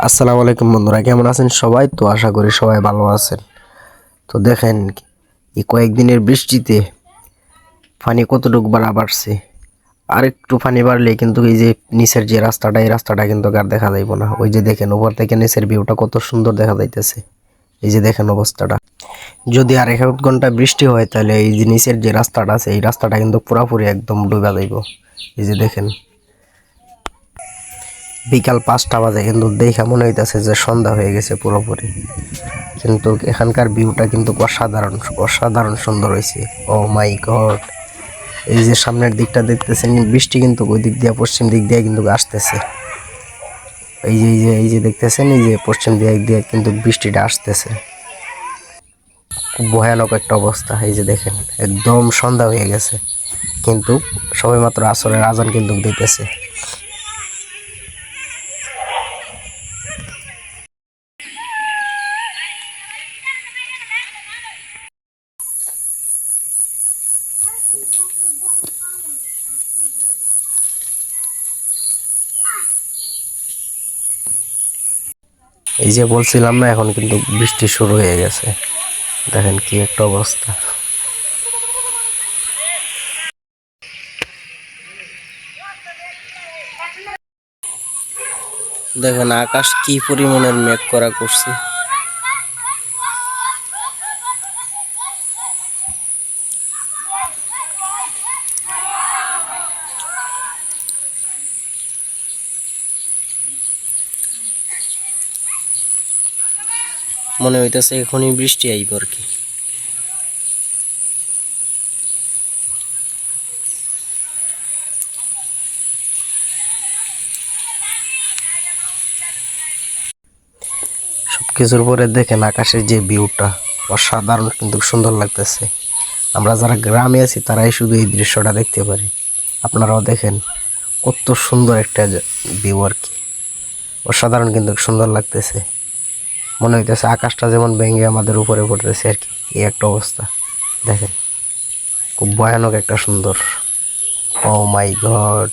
আসসালামু আলাইকুম বন্ধুরা, কেমন আছেন সবাই? তো আশা করি সবাই ভালো আছেন। তো দেখেন এই কয়েকদিনের বৃষ্টিতে পানি কতটুকু বাড়ছে। আর একটু পানি বাড়লে কিন্তু এই যে নিচের যে রাস্তাটা, এই রাস্তাটা কিন্তু আর দেখা যাইব না। ওই যে দেখেন উপর থেকে নিচের ভিউটা কত সুন্দর দেখা যাইতেছে। এই যে দেখেন অবস্থাটা। যদি আর 1 ঘন্টা বৃষ্টি হয় তাহলে এই যে নিচের যে রাস্তাটা আছে, এই রাস্তাটা কিন্তু পুরোপুরি একদম ডুবে যাইব। এই যে দেখেন বিকাল 5টা বাজে, কিন্তু দেখা মনে হইতেছে যে সন্ধ্যা হয়ে গেছে পুরোপুরি। কিন্তু এখানকার ভিউটা কিন্তু অসাধারণ অসাধারণ সুন্দর হয়েছে। ও মাই গড! এই যে সামনের দিকটা দেখতেছেন, বৃষ্টি কিন্তু ওই দিক দিয়ে পশ্চিম দিক দিয়ে কিন্তু আসতেছে। এই যে দেখতেছেন, এই যে পশ্চিম দিক দিয়ে কিন্তু বৃষ্টিটা আসতেছে। খুব ভয়ানক একটা অবস্থা। এই যে দেখেন একদম সন্ধ্যা হয়ে গেছে, কিন্তু সবে মাত্র আসরের আজান কিন্তু দিতেছে। এই যে বলছিলাম না, এখন কিন্তু বৃষ্টি শুরু হয়ে গেছে। দেখেন কি একটা অবস্থা। দেখেন আকাশ কি পরিমাণের মেঘ করা করছে। মনে হইতেছে এখনই বৃষ্টি আইব আর কি। সবকিছুর পরে দেখেন আকাশের যে ভিউটা অসাধারণ কিন্তু সুন্দর লাগতেছে। আমরা যারা গ্রামে আছি তারাই শুধু এই দৃশ্যটা দেখতে পারি। আপনারাও দেখেন কত সুন্দর একটা ভিউ আর কি। অসাধারণ কিন্তু সুন্দর লাগতেছে। মনে হইতেছে আকাশটা যেমন ভেঙে আমাদের উপরে পড়তেছে আর কি, এই একটা অবস্থা। দেখেন খুব ভয়ানক একটা সুন্দর। ও মাই গড!